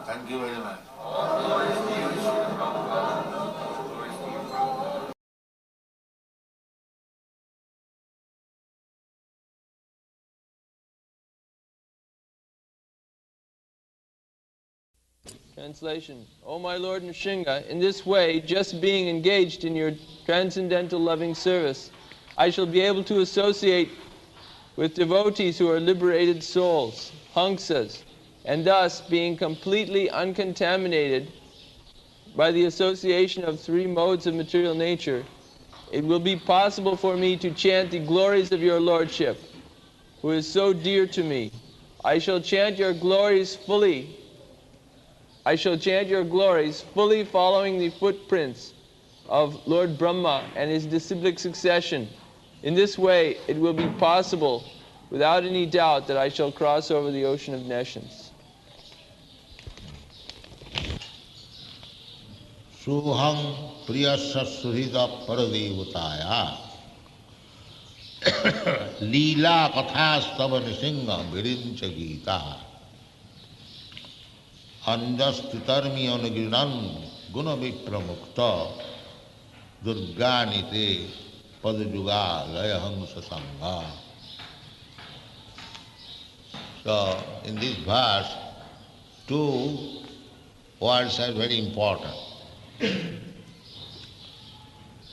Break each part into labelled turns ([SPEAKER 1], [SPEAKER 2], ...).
[SPEAKER 1] Thank you very much.
[SPEAKER 2] Translation. O my Lord Nrsinga, in this way, just being engaged in your transcendental loving service, I shall be able to associate with devotees who are liberated souls, hangsas, and thus being completely uncontaminated by the association of three modes of material nature, it will be possible for me to chant the glories of your Lordship, who is so dear to me. I shall chant your glories fully following the footprints of Lord Brahma and his disciplic succession. In this way, it will be possible, without any doubt, that I shall cross over the ocean of nations.
[SPEAKER 3] Suham priyasya suhita paradevutaya Leela kathastava nisinga virincha gita Anjastitarmi anagrinan guna vipramukta Durganite padajuga layahamsa sangha. So in this verse, two words are very important.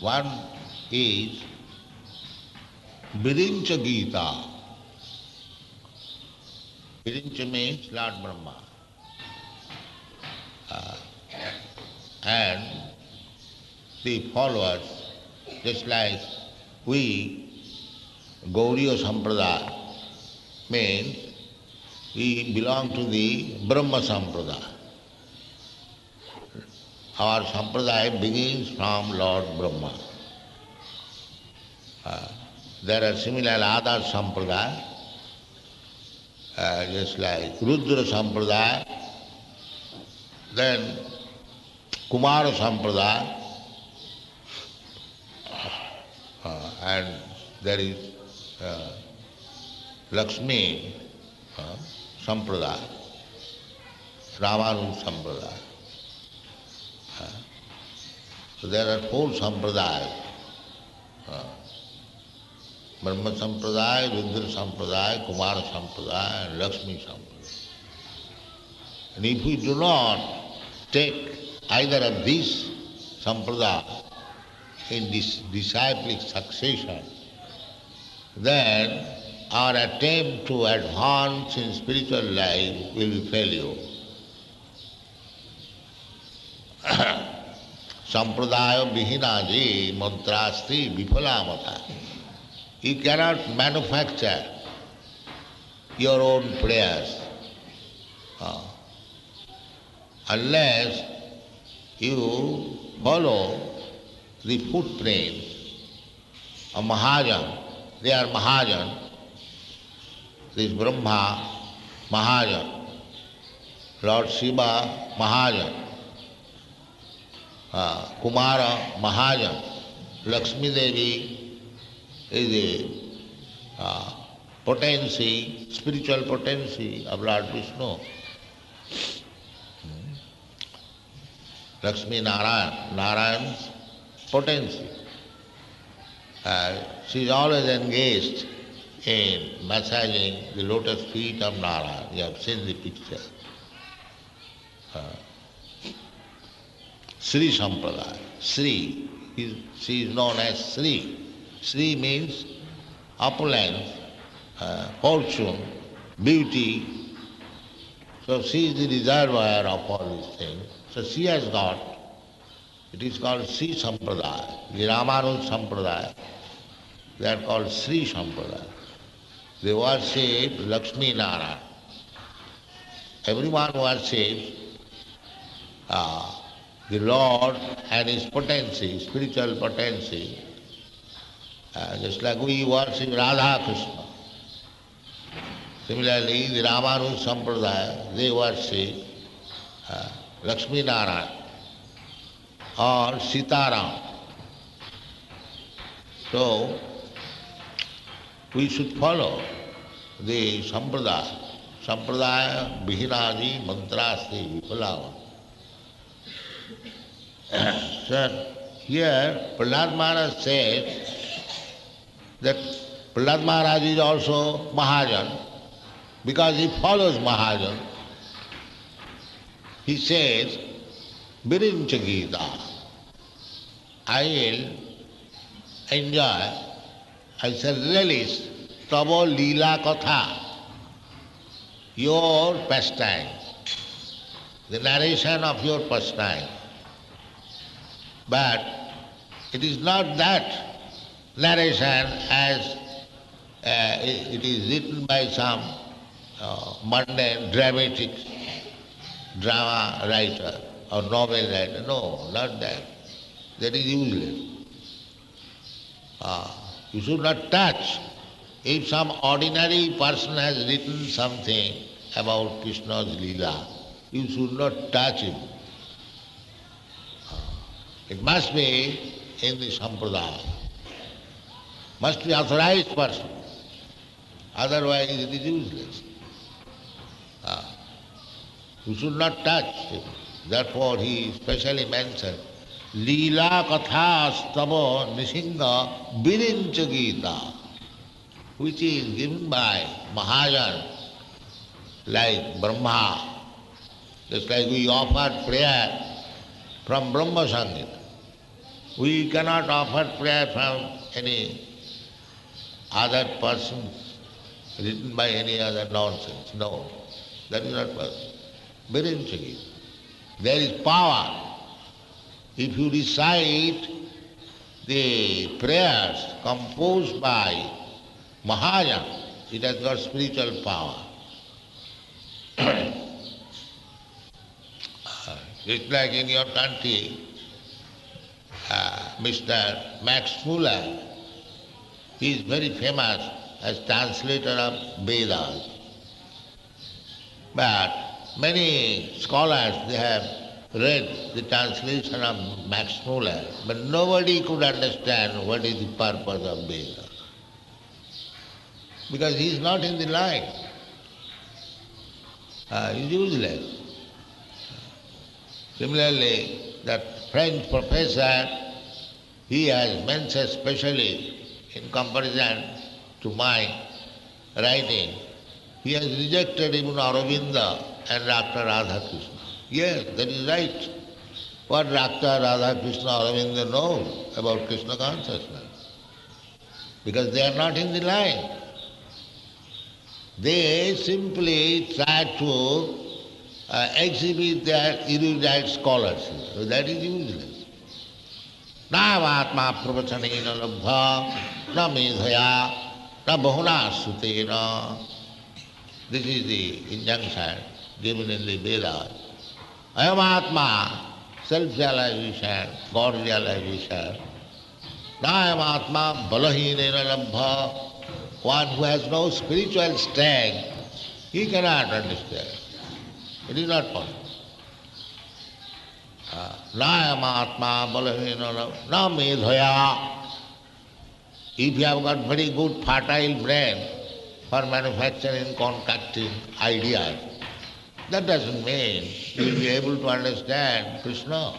[SPEAKER 3] One is Virincha Gita. Virincha means Lord Brahma. And the followers, just like we, Gauriya Sampradaya, means we belong to the Brahma Sampradaya. Our Sampradaya begins from Lord Brahma. There are similar other Sampradaya, just like Rudra Sampradaya, then Kumara Sampradaya, and there is Lakshmi Sampradaya, Ramanuja Sampradaya. So there are four Sampradayas. Brahma Sampradaya, Rudra Sampradaya, Kumara Sampradaya and Lakshmi Sampradaya. And if we do not take either of these Sampradaya in this disciplic succession, then our attempt to advance in spiritual life will be failure. Sampradaya vihinaji mantrasti vipalamata. You cannot manufacture your own prayers unless you follow the footprints of Mahajan. They are Mahajan. This Brahma, Mahajan. Lord Shiva, Mahajan. Kumara, Mahajan. Lakshmi Devi is a potency, spiritual potency of Lord Vishnu. Lakshmi Narayan, Narayan's potency. She is always engaged in massaging the lotus feet of Narayan. You have seen the picture. Sri Sampradaya. Sri, she is known as Sri. Sri means opulence, fortune, beauty. So she is the reservoir of all these things. So she has got, it is called Sri Sampradaya, the Ramanuja Sampradaya. They are called Sri Sampradaya. They worship Lakshmi Narayan. Everyone worships the Lord and his potency, spiritual potency. Just like we worship Hare Krishna. Similarly, the Ramanuja Sampradaya, they worship Lakshmi Narayan or Sitaram. So, we should follow the Sampradaya. Sampradaya Vihinaji Mantrasti Vipalava. So, here Prahlad Maharaj said that Prahlad Maharaj is also Mahajan because he follows Mahajan. He says, Virincha Gita, I will enjoy, I shall relish Tavo Leela Katha, your pastime, the narration of your pastime. But it is not that narration as it is written by some mundane, dramatic drama writer or novel writer. No, not that. That is useless. You should not touch. If some ordinary person has written something about Krishna's Leela, you should not touch it. It must be in the Sampradaya. Must be authorized person. Otherwise it is useless. You should not touch it. Therefore he specially mentioned Leela Katha Stava Nisinga Virincha Gita, which is given by Mahajan like Brahma. Just like we offer prayer from Brahma Sangita. We cannot offer prayer from any other person written by any other nonsense. No, that is not possible. Virinchagi. There is power. If you recite the prayers composed by Mahayana, it has got spiritual power. Just like in your country, Mr. Max Muller, he is very famous as translator of Vedas. But many scholars, they have read the translation of Max Muller, but nobody could understand what is the purpose of Veda. Because he is not in the line. He is useless. Similarly, that French professor, he has mentioned specially in comparison to my writing, he has rejected even Aurobindo and Dr. Radha Krishna. Yes, that is right. What Dr. Radha Krishna Aurobindo knows about Krishna consciousness? Because they are not in the line. They simply try to exhibit their erudite scholarship. So that is useless. Nāvatmā pravachanena labdha, na medhaya, na bahuna sutena. This is the injunction given in the Vedas. Ayam Atma, self-realization, God-realization. Nāyam Atma balahinena labdha. One who has no spiritual strength, he cannot understand. It is not possible. Nāyam Atma balahina na medhaya. If you have got very good fertile brain for manufacturing, concocting ideas, that doesn't mean you will be able to understand Krishna.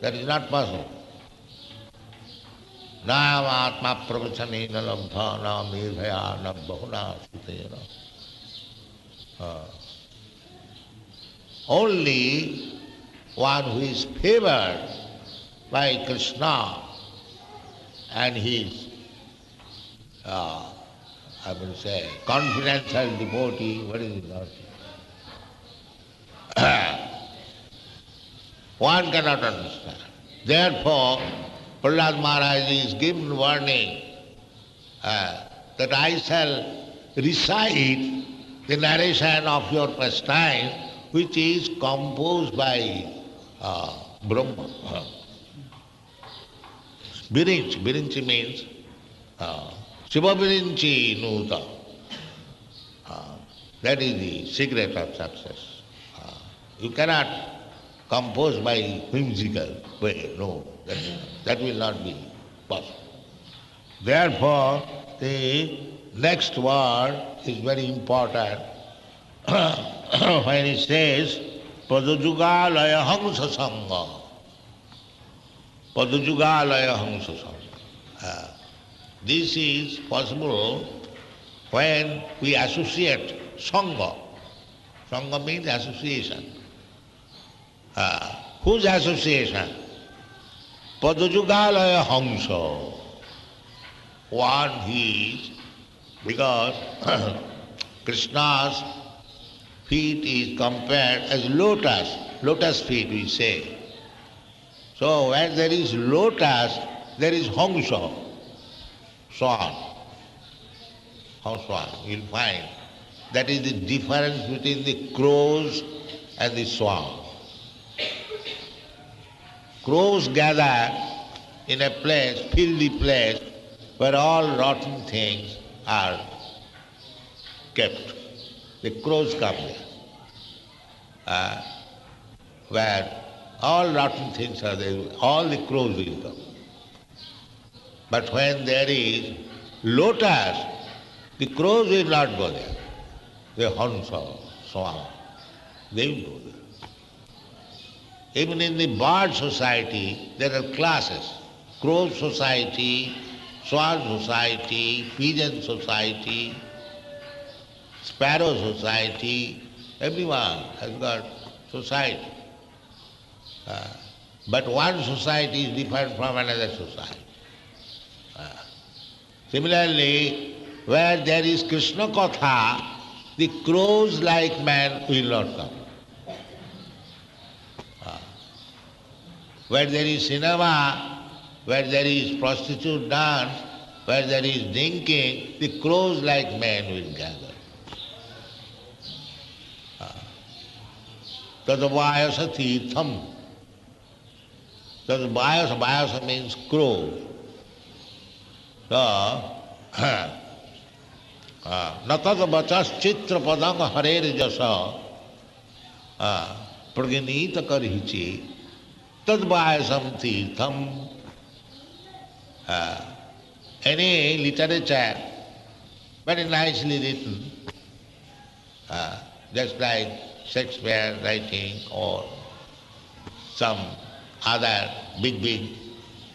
[SPEAKER 3] That is not possible. Nāyam Atma pravachanena labdha na medhaya na bahuna sutena. Only one who is favored by Krishna and his, I will say, confidential devotee, what is it? One cannot understand. Therefore, Prahlad Maharaj is given warning that I shall recite the narration of your pastime, which is composed by Brahma. Virinchi. Virinchi means Shiva Virinchi Nuta. That is the secret of success. You cannot compose by whimsical way. No, that will not be possible. Therefore, the next word is very important. When he says, Padajugalaya Hamsa Sangha. Padajugalaya Hamsa Sangha. This is possible when we associate Sangha. Sangha means association. Whose association? Padajugalaya Hamsa. One is, because Krishna's feet is compared as lotus feet we say. So when there is lotus, there is Hamsa, swan. Swan, you'll find. That is the difference between the crows and the swan. Crows gather in a place, filthy place, where all rotten things are kept. The crows come there. Where all rotten things are there, all the crows will come. But when there is lotus, the crows will not go there. The Hansa, Swan, they will go there. Even in the bird society, there are classes. Crow society, Swan society, pigeon society. sparrow society, everyone has got society. But one society is different from another society. Similarly, where there is Krishna Katha, the crows like man will not come. Where there is cinema, where there is prostitute dance, where there is drinking, the crows like men will gather. Tadavayasa tirtham. Vayasa means crow. So, natadavachas chitra padang harer jasa praganita karhichi tadvayasam tirtham. Any literature, very nicely written, just like Shakespeare writing or some other big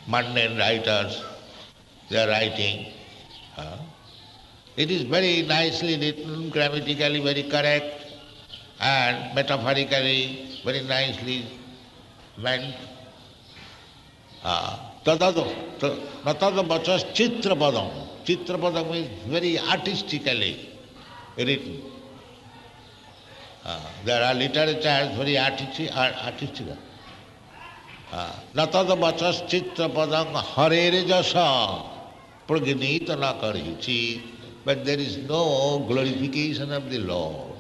[SPEAKER 3] mundane writers, they are writing. It is very nicely written, grammatically very correct, and metaphorically very nicely meant. Natadavachas chitrapadam. Chitrapadam is very artistically written. There are literatures very artistical. Natadavachas chitrapadam harere jasa pragnita na karichi. But there is no glorification of the Lord.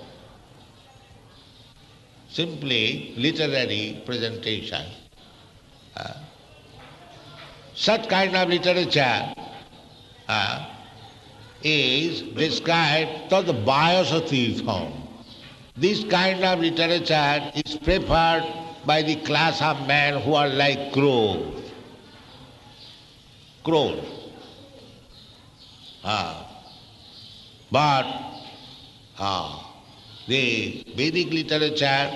[SPEAKER 3] Simply literary presentation. Such kind of literature is described tad vayasa. This kind of literature is preferred by the class of men who are like crows. Crows. But the Vedic literature,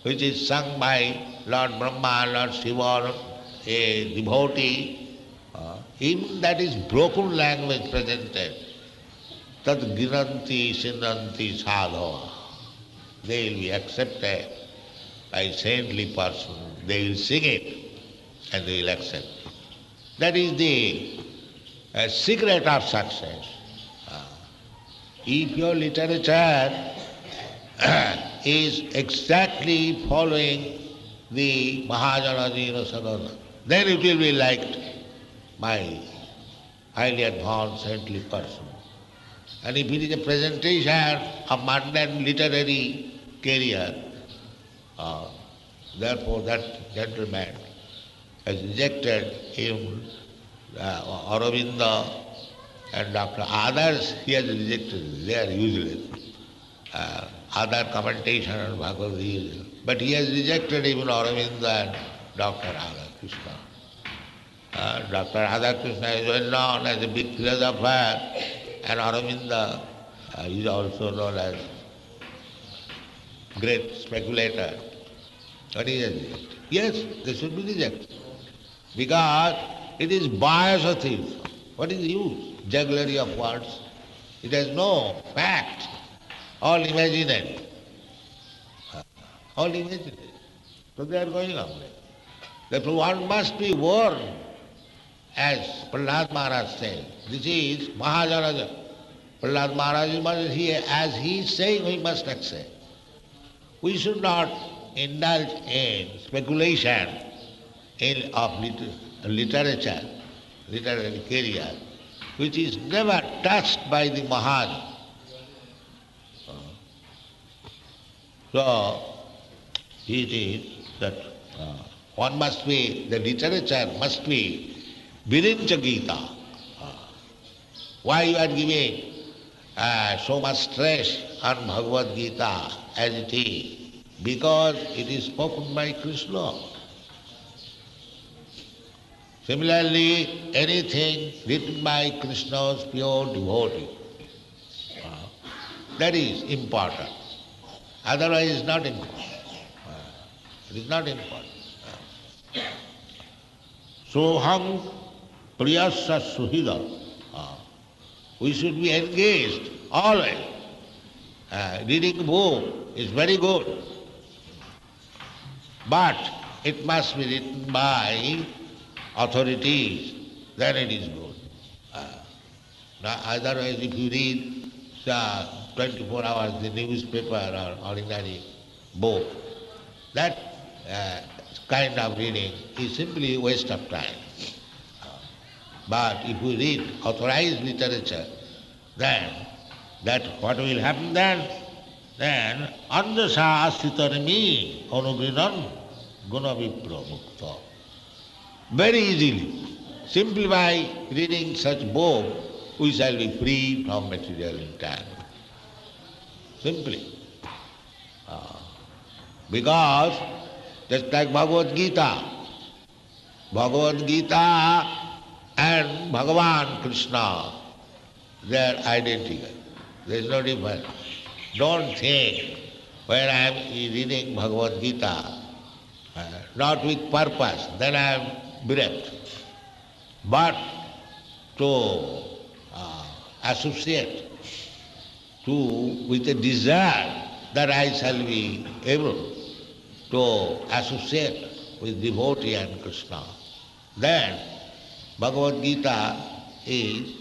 [SPEAKER 3] which is sung by Lord Brahma, Lord Shiva, a devotee, in that is broken language presented. Tad giranti sinanti sadhava. They will be accepted by saintly person. They will sing it and they will accept it. That is the secret of success. If your literature is exactly following the Mahajana Sadhana, then it will be liked by highly advanced saintly person. And if it is a presentation of mundane literary career, therefore that gentleman has rejected him, Aurobindo and Dr. Others he has rejected, they are useless. Other commentation on Bhagavad Gita, but he has rejected even Aurobindo and Dr. Hare Krishna. Dr. Hare Krishna is well known as a big philosopher, and Aurobindo is also known as great speculator. But he has rejected. Yes, they should be rejected. Because it is vayasa tirtha. What is the use? Jugglery of words. It has no fact. All imaginary. All imaginary. So they are going on. Therefore one must be warned, as Prahlad Maharaj said. This is Mahajanaja. Prahlad Maharaj, as he is saying, we must accept. We should not indulge in speculation of literature, literary career, which is never touched by the Mahajana. So, it is that one must be, the literature must be Virincha Gita. Why you are giving so much stress on Bhagavad Gita as it is? Because it is spoken by Krishna. Similarly, anything written by Krishna's pure devotee, that is important. Otherwise it is not important. It is not important. Soham priyasya suhida. We should be engaged always Reading a book is very good, but it must be written by authorities, then it is good. Now, otherwise, if you read 24 hours the newspaper or ordinary book, that kind of reading is simply a waste of time. But if we read authorized literature, then that what will happen then? Then andasa asitarami anugrinan gunavipra mukta. Very easily, simply by reading such book, we shall be free from material entanglement. Simply. Because just like Bhagavad Gita and Bhagavan Krishna, they are identical. There is no difference. Don't think when I am reading Bhagavad Gita, not with purpose, then I am bereft. But to associate with a desire that I shall be able to associate with devotee and Krishna, then Bhagavad Gita is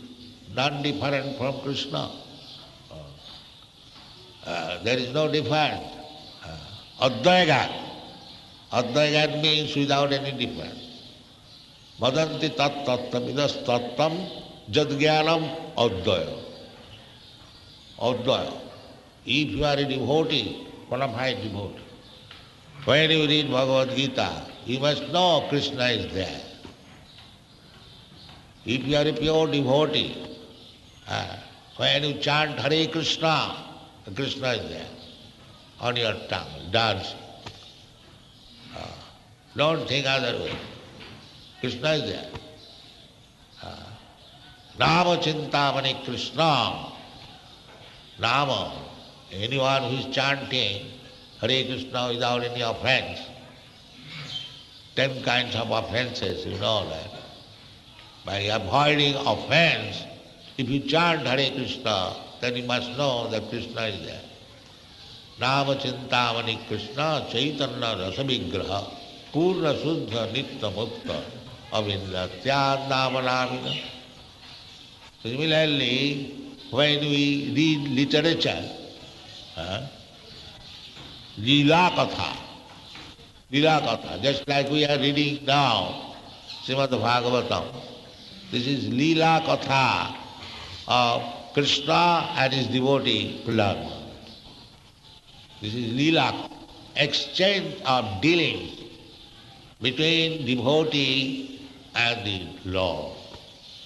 [SPEAKER 3] not different from Krishna. There is no difference. Advaigat. Advaigat means without any difference. Vadanti tat tattam idas tattam jadgyanam advaya. Advaya. If you are a devotee, bona fide devotee, when you read Bhagavad Gita, you must know Krishna is there. If you are a pure devotee, when you chant Hare Krishna, Krishna is there on your tongue, dancing. Don't think other way. Krishna is there. Nama Chintamani Krishna. Nama. Anyone who is chanting Hare Krishna without any offense, 10 kinds of offenses, you know that. By avoiding offense, if you chant Hare Krishna, then you must know that Krishna is there. Nama Chintamani Krishna Chaitanya Rasa Vigraha Purna Suddha Nitya Mukta Avindratya Nama Namina. Similarly, when we read literature, Leela Katha, just like we are reading now, Srimad Bhagavatam. This is Leela Katha of Krishna and his devotee Prahlad. This is Leela, exchange of dealing between devotee and the Lord.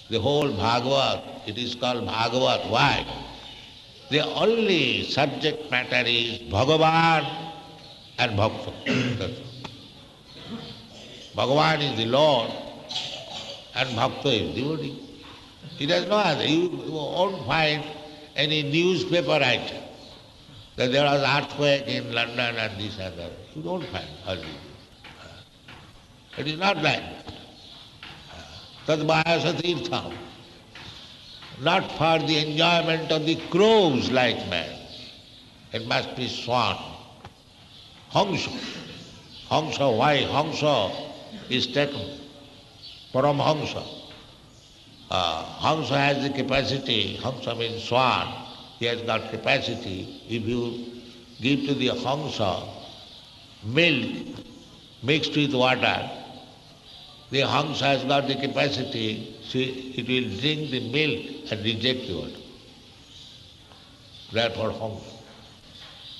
[SPEAKER 3] The whole Bhagavat, it is called Bhagavat. Why? The only subject matter is Bhagavan and Bhakta. Bhagavan is the Lord and Bhakta is devotee. It has no other. You won't find any newspaper item that there was earthquake in London and this and that. You don't find hardly. It is not like that. Tadvayasa tirtham. Not for the enjoyment of the crows like man. It must be swan. Hamsa. Hamsa, why? Hamsa is taken. Paramhamsa. Hamsa has the capacity, Hamsa means swan, he has got capacity. If you give to the Hamsa milk mixed with water, the Hamsa has got the capacity, it will drink the milk and reject the water. Therefore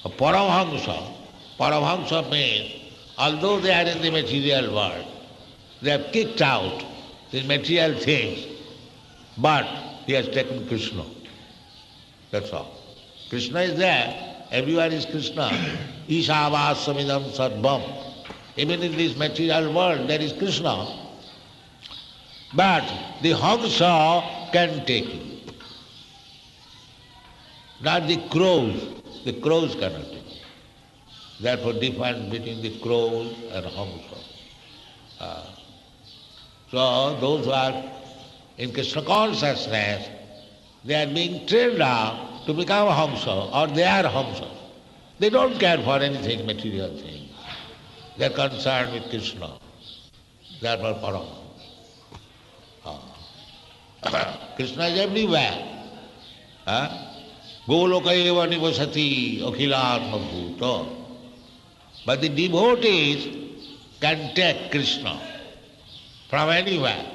[SPEAKER 3] Hamsa. Paramhamsa means, although they are in the material world, they have kicked out the material things, but he has taken Krishna. That's all. Krishna is there, everywhere is Krishna. Ishavāsamidam sarvam. Even in this material world there is Krishna. But the Hamsa can take him. Not the crows cannot take him. Therefore difference between the crows and Hamsa. So those who are in Krishna consciousness, they are being trained up to become a Hamsa, or they are Hamsa. They don't care for anything, material things. They are concerned with Krishna. They are Param. Krishna is everywhere. Goloka eva nivasati akhilatma bhuta. But the devotees can take Krishna from anywhere.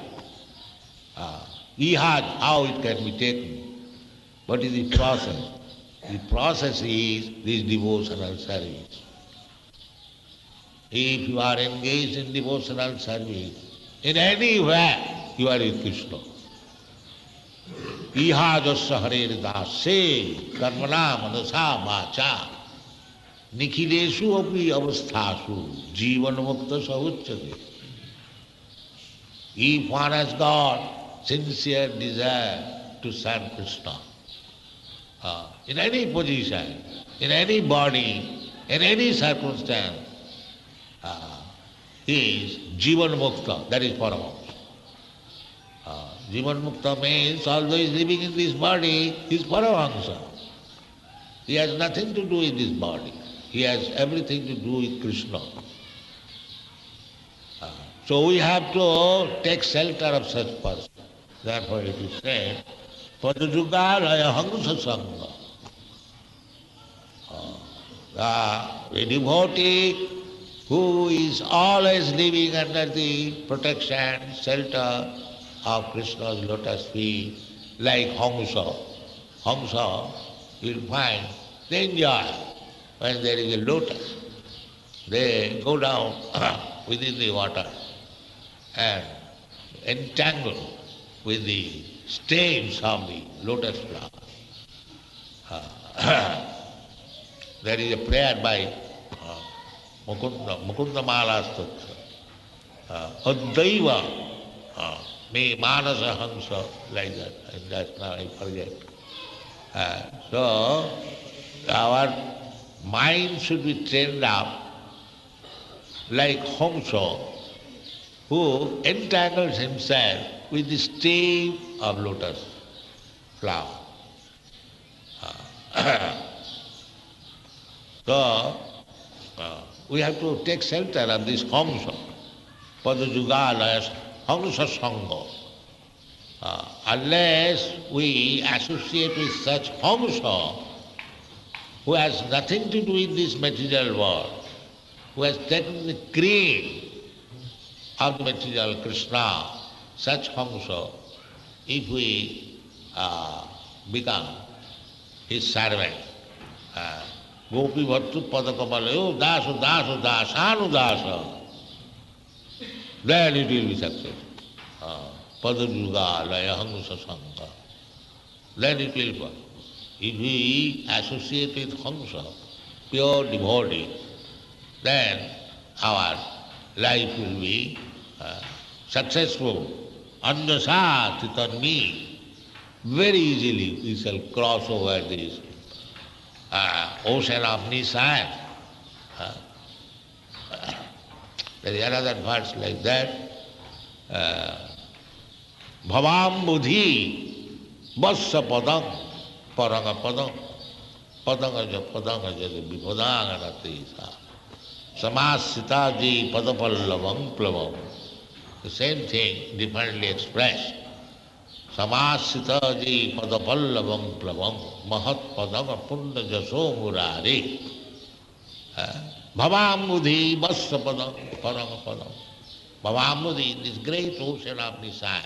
[SPEAKER 3] Ihad, how it can be taken? What is the process? The process is this devotional service. If you are engaged in devotional service, in anywhere you are with Krishna. Ihadasya Hare Dase karmana manasa vacha nikhileshu api avasthasu jivan mukta sahucchate. If one has got sincere desire to serve Krishna, in any position, in any body, in any circumstance, he is Jivan Mukta, that is Paramahamsa. Jivan Mukta means, although he is living in this body, he is Paramahamsa. He has nothing to do with this body. He has everything to do with Krishna. So we have to take shelter of such person. Therefore it is said, Padajugalaya Hamsa Sangha. The devotee who is always living under the protection, shelter of Krishna's lotus feet, like Hamsa. Hamsa, you will find, they enjoy when there is a lotus. They go down within the water and entangle with the stems of the lotus flower. There is a prayer by Mukunda Malastutra. Addaiva me manasa hamsa, like that. And that's now I forget. So our mind should be trained up like Hamsa, who entangles himself with the stem of lotus flower. So we have to take shelter of this Hamsa, Padajugalaya Hamsa Sangha. Unless we associate with such Hamsa, who has nothing to do with this material world, who has taken the creed of the material Krishna, such Hamsa, if we become his servant, Gopi Bhattu Padakamalayo Dasa Dasa Dasanu Dasa, then it will be successful. Padajuga Laya Hamsa Sangha. Then it will work. If we associate with Hamsa, pure devotee, then our life will be successful. Andasa Titanmi. Very easily we shall cross over this ocean of Nissan. There is another verse like that. Bhavam Buddhi Vassa Padam Paranga Padam Padanga Vipodanga Natisa Samasitaji Padapallavam Plavam. The same thing differently expressed. Samasitaji Padapallavam Plavam Mahat Padanga Punda Jaso Murari. Bhavam Buddhi Vassa Padam Paranga Padam. Bhavam Buddhi, this great ocean of desire,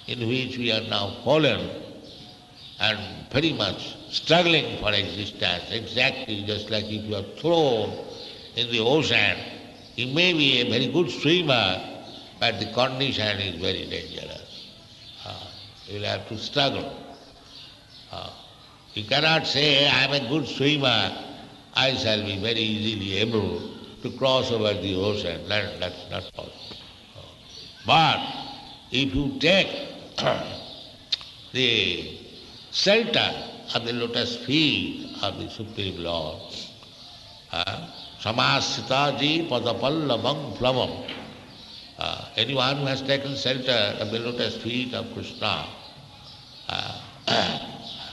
[SPEAKER 3] in which we are now fallen and very much struggling for existence, exactly just like if you are thrown in the ocean. You may be a very good swimmer, but the condition is very dangerous. You will have to struggle. You cannot say, I am a good swimmer, I shall be very easily able to cross over the ocean. That's not possible. But if you take the shelter of the lotus feet of the Supreme Lord, Samasitaji Padapallavam Plavam. Anyone who has taken shelter of the lotus feet of Krishna,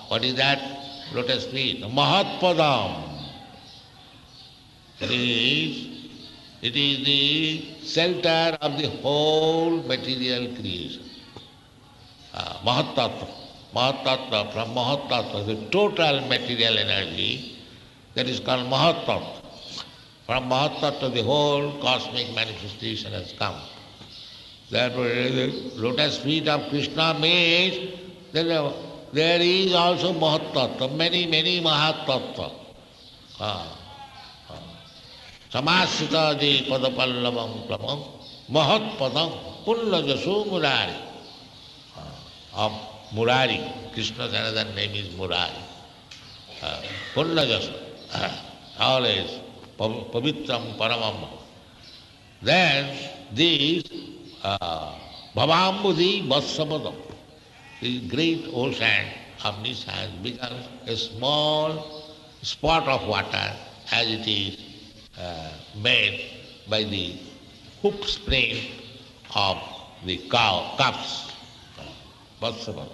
[SPEAKER 3] what is that? lotus feet, Mahatpadam. It is the center of the whole material creation. Mahatattva. Mahatattva, from Mahatattva, the total material energy, that is called Mahatattva. From Mahatattva, the whole cosmic manifestation has come. Therefore, the lotus feet of Krishna means that there is also Mahatattva, many, many Mahatattva. Samasita di padapallavam plamam Mahatpadam Pullajasu Murari. Of Murari, Krishna's another name is Murari. Pullajasu, always Pavitram Paramam. Then this Bhavambudhi Vatsabadam, the great ocean of this has become a small spot of water as it is made by the hoop spring of the cow, calves. Vatsabadam.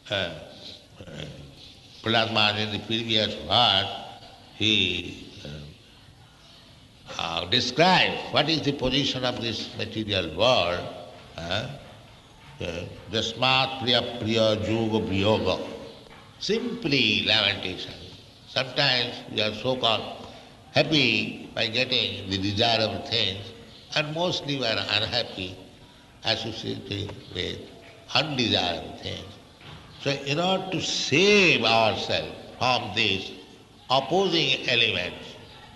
[SPEAKER 3] So, Prahlad Maharaj in the previous verse, he described what is the position of this material world. Jasmat priya priya yoga viyoga. Simply lamentation. Sometimes we are so-called happy by getting the desirable things, and mostly we are unhappy associated with undesirable things. So in order to save ourselves from these opposing elements,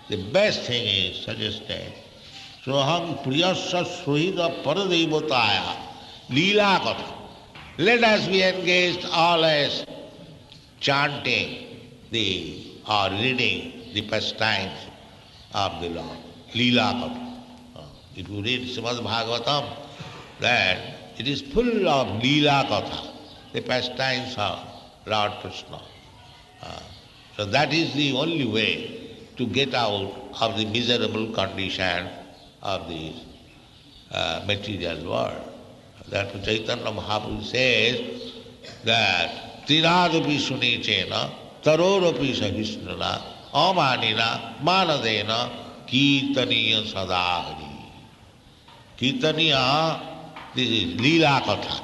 [SPEAKER 3] the best thing is suggested, Soham priyasya suhida paradevotaya leela katha. Let us be engaged always chanting or reading the pastimes of the Lord. Leela katha. If you read Srimad Bhagavatam, then it is full of leela katha, the pastimes of Lord Krishna. So that is the only way to get out of the miserable condition of the material world. Therefore Chaitanya Mahaprabhu says that Tiradapi Sunichena Tarorapi Sahisnana Amanina Manadena Kirtaniya Sadahari. Kirtaniya, this is Leela Katha.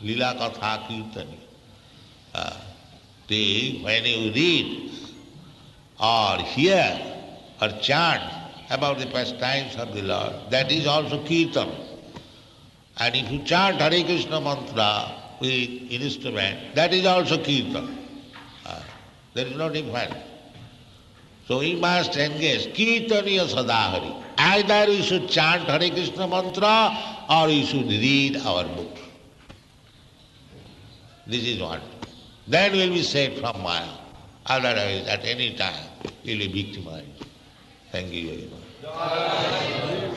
[SPEAKER 3] Leela Katha Kirtaniya. When you read or hear or chant about the pastimes of the Lord, that is also Kirtan. And if you chant Hare Krishna mantra with instrument, that is also Kirtan. There is no difference. So we must engage Kirtaniya Sadahari. Either we should chant Hare Krishna mantra or we should read our book. This is what. Then we will be saved from Maya. Otherwise, at any time, we will be victimized. Thank you very much.